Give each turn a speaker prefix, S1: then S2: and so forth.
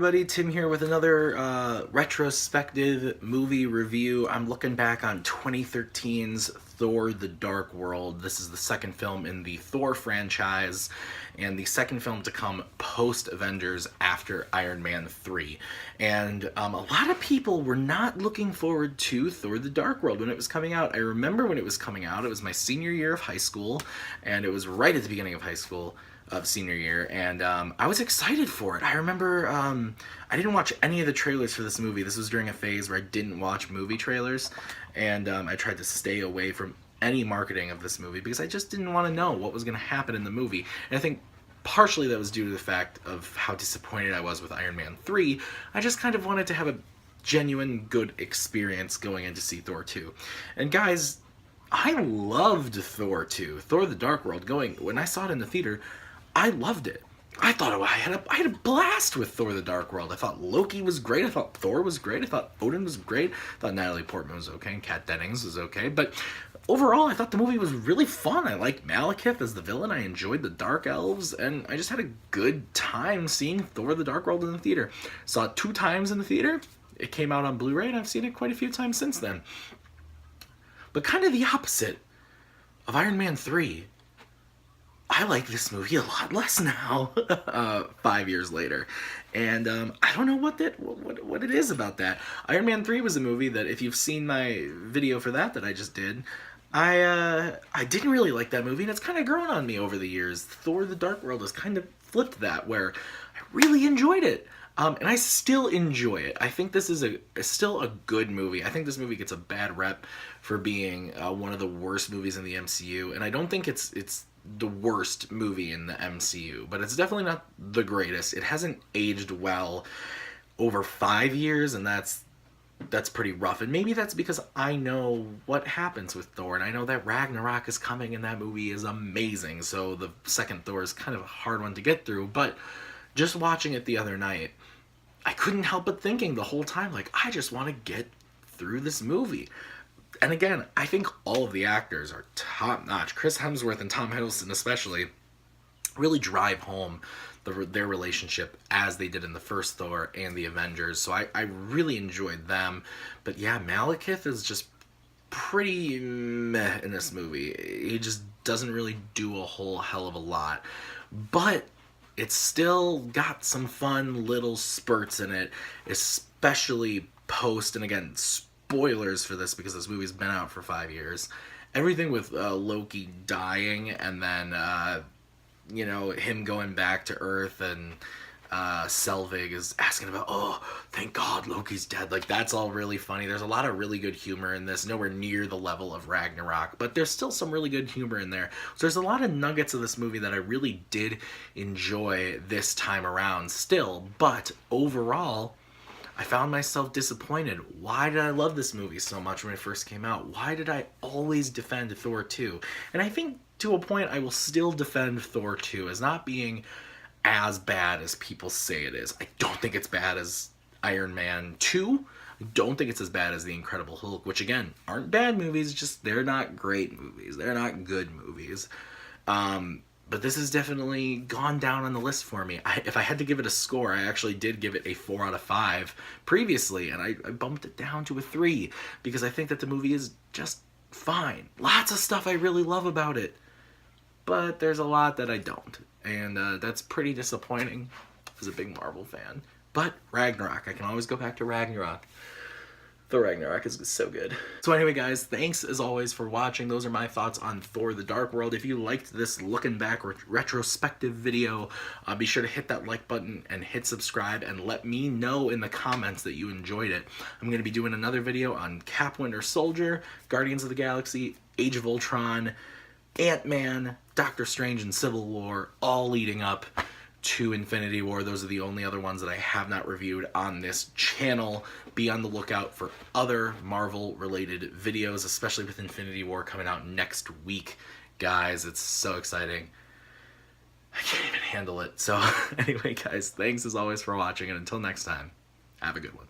S1: everybody, Tim here with another retrospective movie review. I'm looking back on 2013's Thor: The Dark World. This is the second film in the Thor franchise and the second film to come post-Avengers after Iron Man 3. And a lot of people were not looking forward to Thor: The Dark World when it was coming out. I remember when it was coming out, it was my senior year of high school, and it was right at the beginning of high school. Of senior year, and I was excited for it. I remember I didn't watch any of the trailers for this movie. This was during a phase where I didn't watch movie trailers, and I tried to stay away from any marketing of this movie because I just didn't want to know what was going to happen in the movie. And I think partially that was due to the fact of how disappointed I was with Iron Man 3. I just kind of wanted to have a genuine good experience going in to see Thor 2. And guys, I loved Thor 2, Thor: The Dark World. When I saw it in the theater, I loved it. I thought I had a blast with Thor: The Dark World. I thought Loki was great. I thought Thor was great. I thought Odin was great. I thought Natalie Portman was okay and Kat Dennings was okay. But overall, I thought the movie was really fun. I liked Malekith as the villain. I enjoyed the Dark Elves. And I just had a good time seeing Thor: The Dark World in the theater. Saw it 2 times in the theater. It came out on Blu-ray, and I've seen it quite a few times since then. But kind of the opposite of Iron Man 3. I like this movie a lot less now, 5 years later, and I don't know what it is about that. Iron Man 3 was a movie that, if you've seen my video for that I just did, I didn't really like that movie, and it's kind of grown on me over the years. Thor: The Dark World has kind of flipped that, where I really enjoyed it. And I still enjoy it. I think this is still a good movie. I think this movie gets a bad rep for being one of the worst movies in the MCU, and I don't think it's the worst movie in the MCU, but it's definitely not the greatest. It hasn't aged well over 5 years, and that's pretty rough. And maybe that's because I know what happens with Thor, and I know that Ragnarok is coming, and that movie is amazing. So the second Thor is kind of a hard one to get through, but just watching it the other night, I couldn't help but thinking the whole time, like, I just want to get through this movie. And again, I think all of the actors are top-notch. Chris Hemsworth and Tom Hiddleston especially really drive home their relationship as they did in the first Thor and the Avengers. So I really enjoyed them. But yeah, Malekith is just pretty meh in this movie. He just doesn't really do a whole hell of a lot. But it's still got some fun little spurts in it, especially post, and again, spoilers for this because this movie's been out for 5 years. Everything with Loki dying, and then him going back to Earth, and Selvig is asking about, oh, thank God Loki's dead. Like, that's all really funny. There's a lot of really good humor in this. Nowhere near the level of Ragnarok, but there's still some really good humor in there. So there's a lot of nuggets of this movie that I really did enjoy this time around still, but overall, I found myself disappointed. Why did I love this movie so much when it first came out? Why did I always defend Thor 2? And I think to a point I will still defend Thor 2 as not being as bad as people say it is. I don't think it's bad as Iron Man 2. I don't think it's as bad as The Incredible Hulk, which again, aren't bad movies, just they're not great movies. They're not good movies. But this has definitely gone down on the list for me. If I had to give it a score, I actually did give it a 4 out of 5 previously, and I bumped it down to a 3 because I think that the movie is just fine. Lots of stuff I really love about it, but there's a lot that I don't, and that's pretty disappointing as a big Marvel fan. But Ragnarok, I can always go back to Ragnarok. Thor Ragnarok is so good. So anyway, guys, thanks as always for watching. Those are my thoughts on Thor: The Dark World. If you liked this looking back retrospective video, be sure to hit that like button and hit subscribe, and let me know in the comments that you enjoyed it. I'm going to be doing another video on Cap Winter Soldier, Guardians of the Galaxy, Age of Ultron, Ant-Man, Doctor Strange, and Civil War, all leading up to Infinity War. Those are the only other ones that I have not reviewed on this channel. Be on the lookout for other Marvel related videos, especially with Infinity War coming out next week. Guys, it's so exciting. I can't even handle it. So anyway, guys, thanks as always for watching, and until next time, have a good one.